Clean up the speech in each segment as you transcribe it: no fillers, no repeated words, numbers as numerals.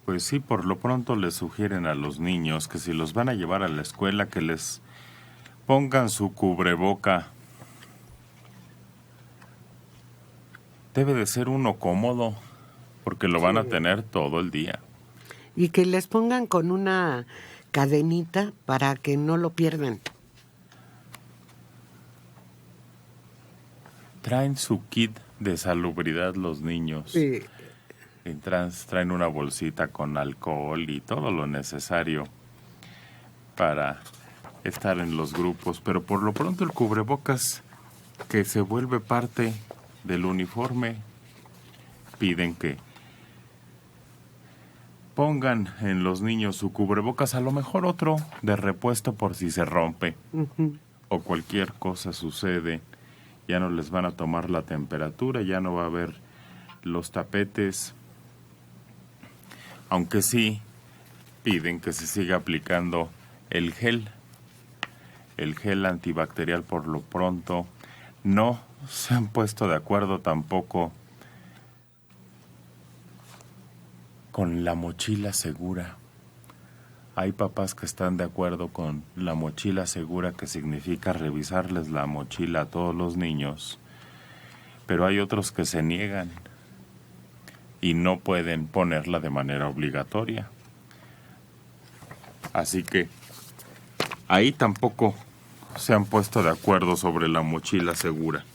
Pues sí, por lo pronto les sugieren a los niños que si los van a llevar a la escuela, que les pongan su cubreboca. Debe de ser uno cómodo, porque lo van a tener todo el día. Y que les pongan con una cadenita para que no lo pierdan. Traen su kit de salubridad los niños. Sí. Traen una bolsita con alcohol y todo lo necesario para estar en los grupos, pero por lo pronto el cubrebocas, que se vuelve parte del uniforme, piden que pongan en los niños su cubrebocas, a lo mejor otro de repuesto por si se rompe o cualquier cosa sucede. Ya no les van a tomar la temperatura, ya no va a haber los tapetes, aunque sí piden que se siga aplicando el gel antibacterial por lo pronto. No se han puesto de acuerdo tampoco con la mochila segura. Hay papás que están de acuerdo con la mochila segura, que significa revisarles la mochila a todos los niños, pero hay otros que se niegan y no pueden ponerla de manera obligatoria. Así que ahí tampoco se han puesto de acuerdo sobre la mochila segura.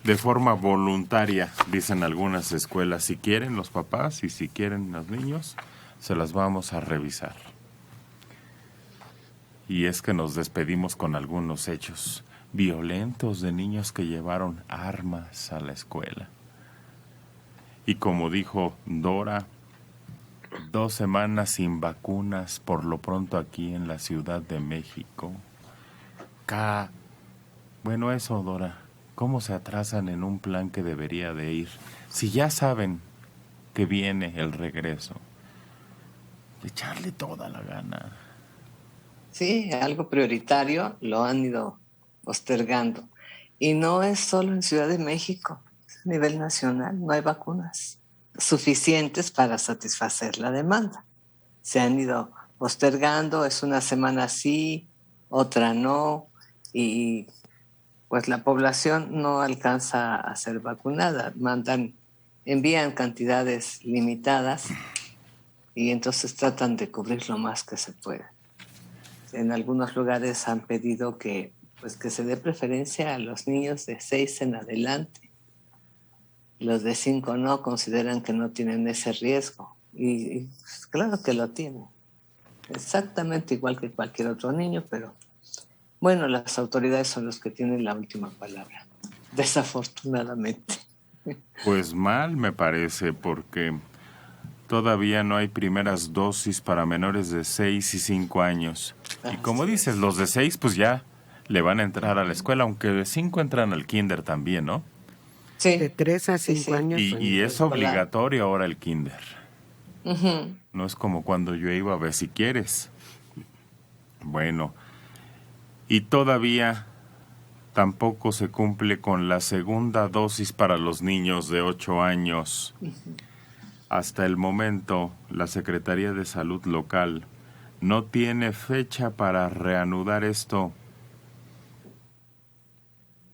De forma voluntaria, dicen algunas escuelas, si quieren los papás y si quieren los niños, se las vamos a revisar. Y es que nos despedimos con algunos hechos violentos de niños que llevaron armas a la escuela. Y como dijo Dora, 2 semanas sin vacunas por lo pronto aquí en la Ciudad de México. Bueno, eso, Dora, ¿cómo se atrasan en un plan que debería de ir? Si ya saben que viene el regreso, echarle toda la gana. Sí, algo prioritario lo han ido postergando. Y no es solo en Ciudad de México, es a nivel nacional, no hay vacunas suficientes para satisfacer la demanda. Se han ido postergando, es una semana sí, otra no, y pues la población no alcanza a ser vacunada. Envían cantidades limitadas y entonces tratan de cubrir lo más que se puede. En algunos lugares han pedido que se dé preferencia a los niños de 6 en adelante. Los de 5 no, consideran que no tienen ese riesgo. Y pues, claro que lo tienen. Exactamente igual que cualquier otro niño, pero bueno, las autoridades son los que tienen la última palabra, desafortunadamente. Pues mal me parece, porque todavía no hay primeras dosis para menores de 6 y 5 años. Y como dices, los de 6 pues ya le van a entrar a la escuela, aunque de 5 entran al kinder también, ¿no? Sí. De 3 a 5 años. Y es obligatorio ahora el kinder. No es como cuando yo iba a ver si quieres. Bueno, y todavía tampoco se cumple con la segunda dosis para los niños de 8 años. Hasta el momento, la Secretaría de Salud local no tiene fecha para reanudar esto.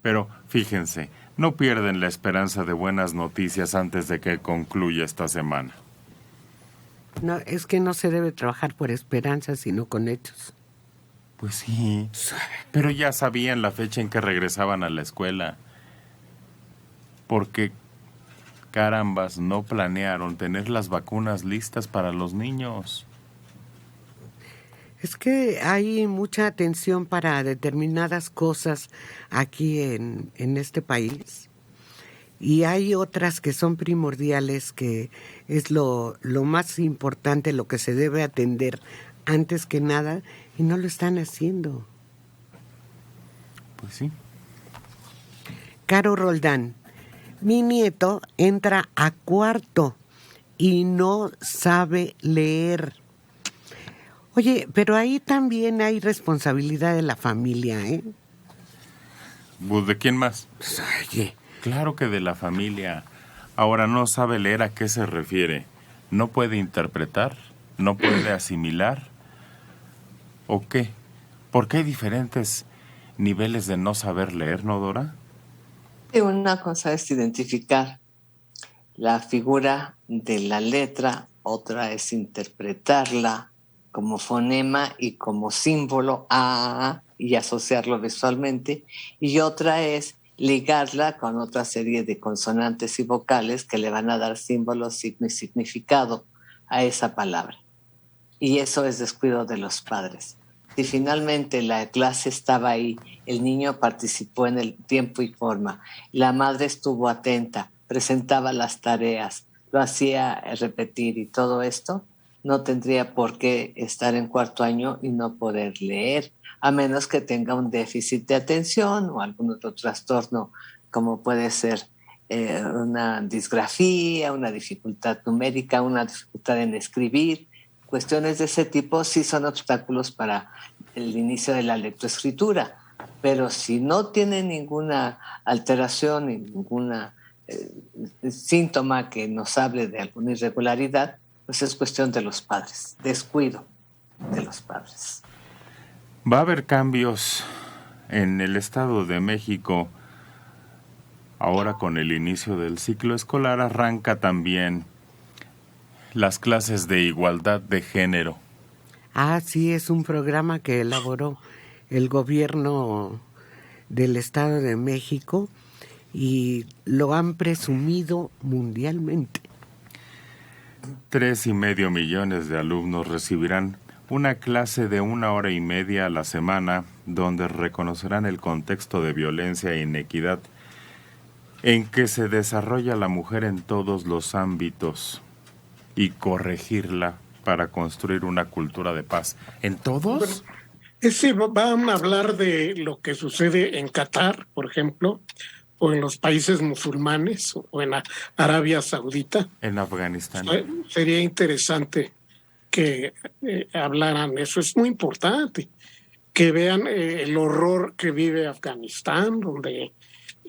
Pero fíjense, no pierden la esperanza de buenas noticias antes de que concluya esta semana. No, es que no se debe trabajar por esperanza, sino con hechos. Pues sí, pero ya sabían la fecha en que regresaban a la escuela. Porque, carambas, no planearon tener las vacunas listas para los niños. Es que hay mucha atención para determinadas cosas aquí en este país. Y hay otras que son primordiales, que es lo más importante, lo que se debe atender antes que nada, y no lo están haciendo. Pues sí. Caro Roldán, mi nieto entra a 4º y no sabe leer. Oye, pero ahí también hay responsabilidad de la familia, ¿eh? ¿De quién más? Oye. Claro que de la familia. Ahora no sabe leer, ¿a qué se refiere? ¿No puede interpretar? ¿No puede asimilar? ¿O qué? ¿Por qué hay diferentes niveles de no saber leer, no, Dora? Y una cosa es identificar la figura de la letra, otra es interpretarla como fonema y como símbolo A y asociarlo visualmente, y otra es ligarla con otra serie de consonantes y vocales que le van a dar símbolo, signo y significado a esa palabra. Y eso es descuido de los padres. Si finalmente la clase estaba ahí, el niño participó en el tiempo y forma, la madre estuvo atenta, presentaba las tareas, lo hacía repetir y todo esto, no tendría por qué estar en cuarto año y no poder leer, a menos que tenga un déficit de atención o algún otro trastorno, como puede ser una disgrafía, una dificultad numérica, una dificultad en escribir. Cuestiones de ese tipo sí son obstáculos para el inicio de la lectoescritura, pero si no tiene ninguna alteración y ninguna síntoma que nos hable de alguna irregularidad, pues es cuestión de los padres, descuido de los padres. Va a haber cambios en el Estado de México. Ahora, con el inicio del ciclo escolar, arranca también las clases de igualdad de género. Ah, sí, es un programa que elaboró el gobierno del Estado de México y lo han presumido mundialmente. 3,5 millones de alumnos recibirán una clase de 1 hora y media a la semana donde reconocerán el contexto de violencia e inequidad en que se desarrolla la mujer en todos los ámbitos y corregirla para construir una cultura de paz. ¿En todos? Bueno, van a hablar de lo que sucede en Qatar, por ejemplo, o en los países musulmanes, o en Arabia Saudita. En Afganistán. Sería interesante que hablaran eso. Es muy importante que vean el horror que vive Afganistán, donde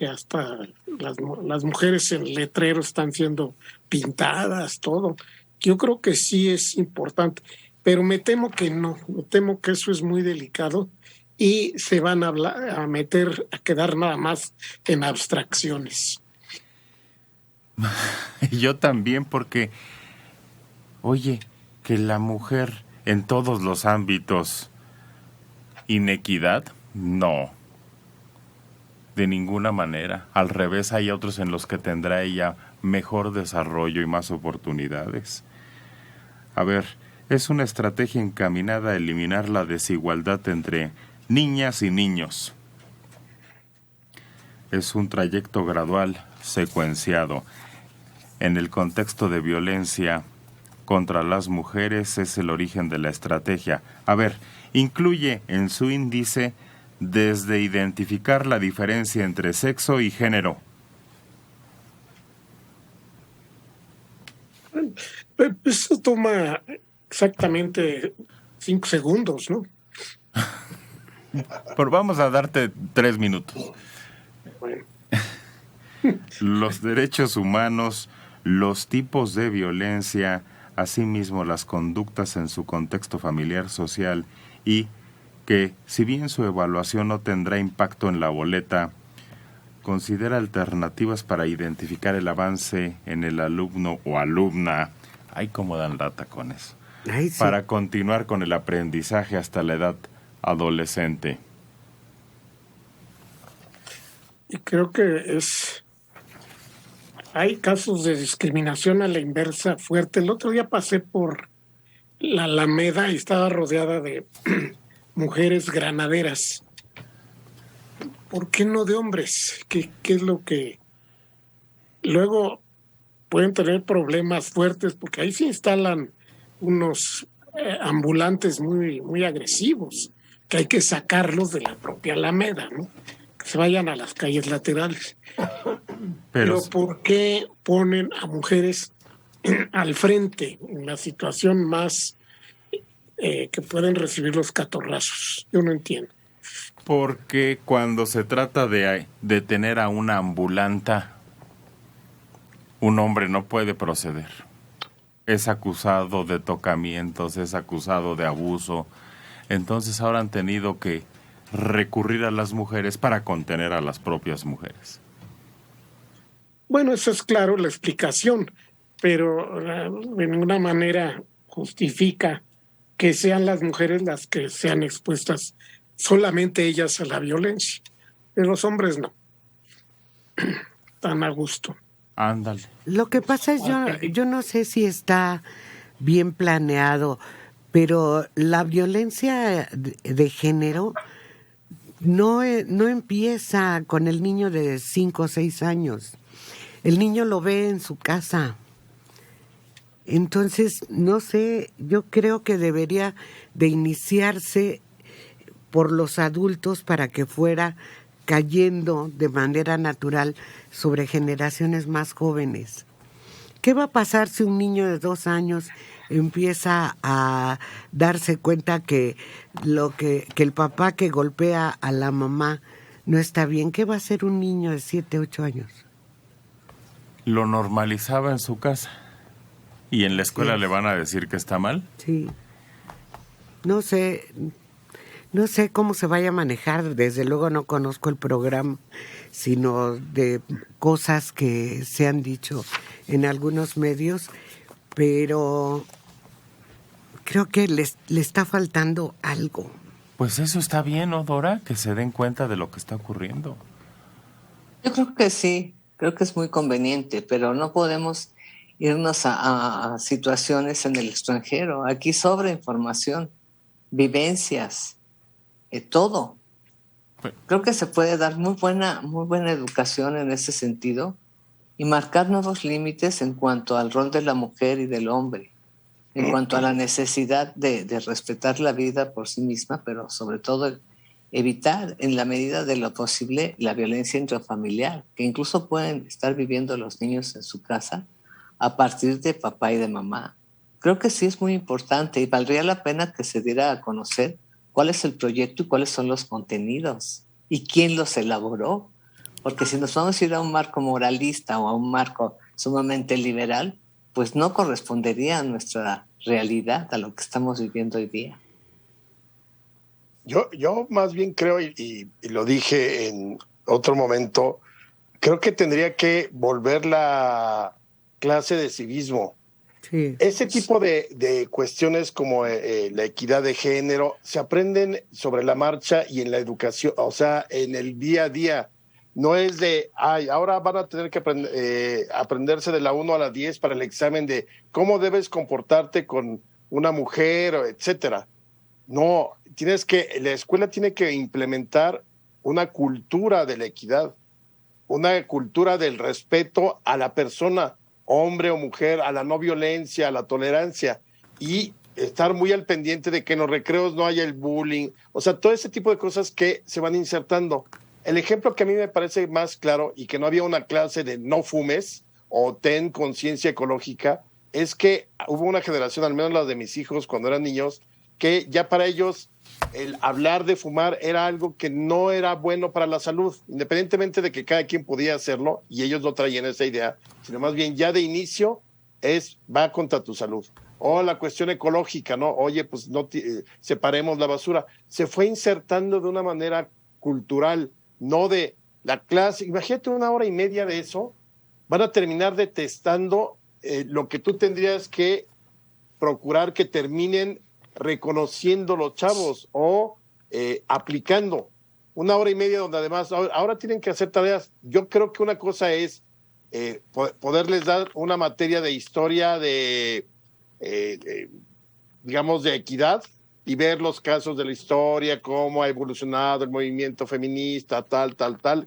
hasta las mujeres en letreros están siendo pintadas, todo. Yo creo que sí es importante, pero me temo que no, me temo que eso es muy delicado y se van a quedar nada más en abstracciones. Yo también, porque, oye, que la mujer en todos los ámbitos, inequidad, no, de ninguna manera. Al revés, hay otros en los que tendrá ella mejor desarrollo y más oportunidades. A ver, es una estrategia encaminada a eliminar la desigualdad entre niñas y niños. Es un trayecto gradual, secuenciado. En el contexto de violencia contra las mujeres es el origen de la estrategia. A ver, incluye en su índice desde identificar la diferencia entre sexo y género. Eso toma exactamente 5 segundos, ¿no? Pero vamos a darte 3 minutos. Bueno. Los derechos humanos, los tipos de violencia, asimismo las conductas en su contexto familiar, social, y que, si bien su evaluación no tendrá impacto en la boleta, considera alternativas para identificar el avance en el alumno o alumna. Ay, cómo dan lata con eso. Ay, sí. Para continuar con el aprendizaje hasta la edad adolescente. Y creo que hay casos de discriminación a la inversa fuerte. El otro día pasé por la Alameda y estaba rodeada de mujeres granaderas. ¿Por qué no de hombres? ¿Qué es lo que...? Luego pueden tener problemas fuertes porque ahí se instalan unos ambulantes muy, muy agresivos que hay que sacarlos de la propia Alameda, ¿no? Que se vayan a las calles laterales. Pero ¿por qué ponen a mujeres al frente en la situación más que pueden recibir los catorrazos? Yo no entiendo. Porque cuando se trata de detener a una ambulanta, un hombre no puede proceder. es acusado de tocamientos, es acusado de abuso. Entonces ahora han tenido que recurrir a las mujeres para contener a las propias mujeres. Bueno, eso es claro la explicación, pero de ninguna manera justifica que sean las mujeres las que sean expuestas, solamente ellas, a la violencia. De los hombres no. Tan a gusto. Ándale. Lo que pasa es, yo no sé si está bien planeado, pero la violencia de género no empieza con el niño de 5 o 6 años. El niño lo ve en su casa. Entonces, no sé, yo creo que debería de iniciarse por los adultos para que fuera cayendo de manera natural sobre generaciones más jóvenes. ¿Qué va a pasar si un niño de 2 años empieza a darse cuenta que el papá que golpea a la mamá no está bien? ¿Qué va a hacer un niño de 7, 8 años? Lo normalizaba en su casa. ¿Y en la escuela Sí. le van a decir que está mal? Sí. No sé cómo se vaya a manejar. Desde luego no conozco el programa, sino de cosas que se han dicho en algunos medios, pero creo que le está faltando algo. Pues eso está bien, ¿no, Dora? Que se den cuenta de lo que está ocurriendo. Yo creo que sí, creo que es muy conveniente, pero no podemos irnos a situaciones en el extranjero. Aquí sobra información, vivencias, todo. Creo que se puede dar muy buena educación en ese sentido y marcar nuevos límites en cuanto al rol de la mujer y del hombre, en cuanto a la necesidad de respetar la vida por sí misma, pero sobre todo evitar en la medida de lo posible la violencia intrafamiliar, que incluso pueden estar viviendo los niños en su casa a partir de papá y de mamá. Creo que sí es muy importante y valdría la pena que se diera a conocer cuál es el proyecto y cuáles son los contenidos y quién los elaboró. Porque si nos vamos a ir a un marco moralista o a un marco sumamente liberal, pues no correspondería a nuestra realidad, a lo que estamos viviendo hoy día. Yo más bien creo, y lo dije en otro momento, creo que tendría que volver la clase de civismo. Sí. Ese tipo de cuestiones como la equidad de género se aprenden sobre la marcha y en la educación, o sea, en el día a día. No es de, ahora van a tener que aprenderse de la 1 a la 10 para el examen de cómo debes comportarte con una mujer, etcétera. No, la escuela tiene que implementar una cultura de la equidad, una cultura del respeto a la persona, hombre o mujer, a la no violencia, a la tolerancia, y estar muy al pendiente de que en los recreos no haya el bullying, o sea, todo ese tipo de cosas que se van insertando. El ejemplo que a mí me parece más claro y que no había una clase de no fumes o ten conciencia ecológica, es que hubo una generación, al menos la de mis hijos cuando eran niños, que ya para ellos el hablar de fumar era algo que no era bueno para la salud, independientemente de que cada quien podía hacerlo y ellos no traían esa idea, sino más bien ya de inicio va contra tu salud. O la cuestión ecológica, ¿no? Oye, pues no separemos la basura. Se fue insertando de una manera cultural, no de la clase. Imagínate 1 hora y media de eso, van a terminar detestando lo que tú tendrías que procurar que terminen reconociendo los chavos o aplicando. 1 hora y media donde además ahora tienen que hacer tareas. Yo creo que una cosa es poderles dar una materia de historia digamos de equidad y ver los casos de la historia, cómo ha evolucionado el movimiento feminista, tal,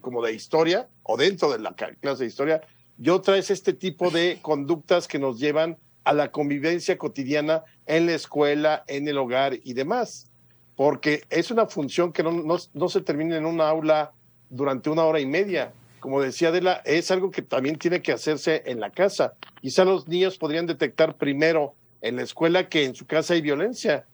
como de historia, o dentro de la clase de historia, y otra es este tipo de conductas que nos llevan a la convivencia cotidiana en la escuela, en el hogar y demás, porque es una función que no se termina en una aula durante 1 hora y media. Como decía Adela, es algo que también tiene que hacerse en la casa. Quizá los niños podrían detectar primero en la escuela que en su casa hay violencia,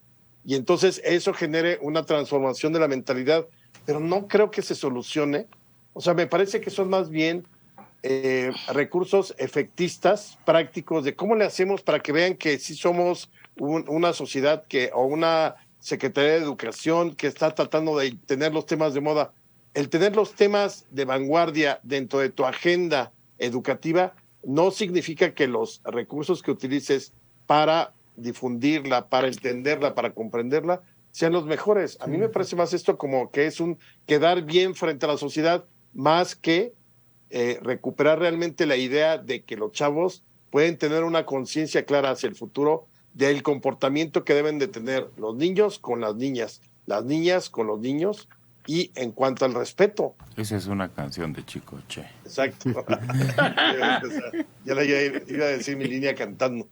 y entonces eso genere una transformación de la mentalidad, pero no creo que se solucione. O sea, me parece que son más bien recursos efectistas, prácticos, de cómo le hacemos para que vean que sí somos una sociedad o una Secretaría de Educación que está tratando de tener los temas de moda. El tener los temas de vanguardia dentro de tu agenda educativa no significa que los recursos que utilices para difundirla, para entenderla, para comprenderla, sean los mejores. A mí me parece más esto como que es un quedar bien frente a la sociedad, más que recuperar realmente la idea de que los chavos pueden tener una conciencia clara hacia el futuro del comportamiento que deben de tener los niños con las niñas con los niños, y en cuanto al respeto. Esa es una canción de Chicoche. Exacto. Ya la iba a decir mi línea cantando.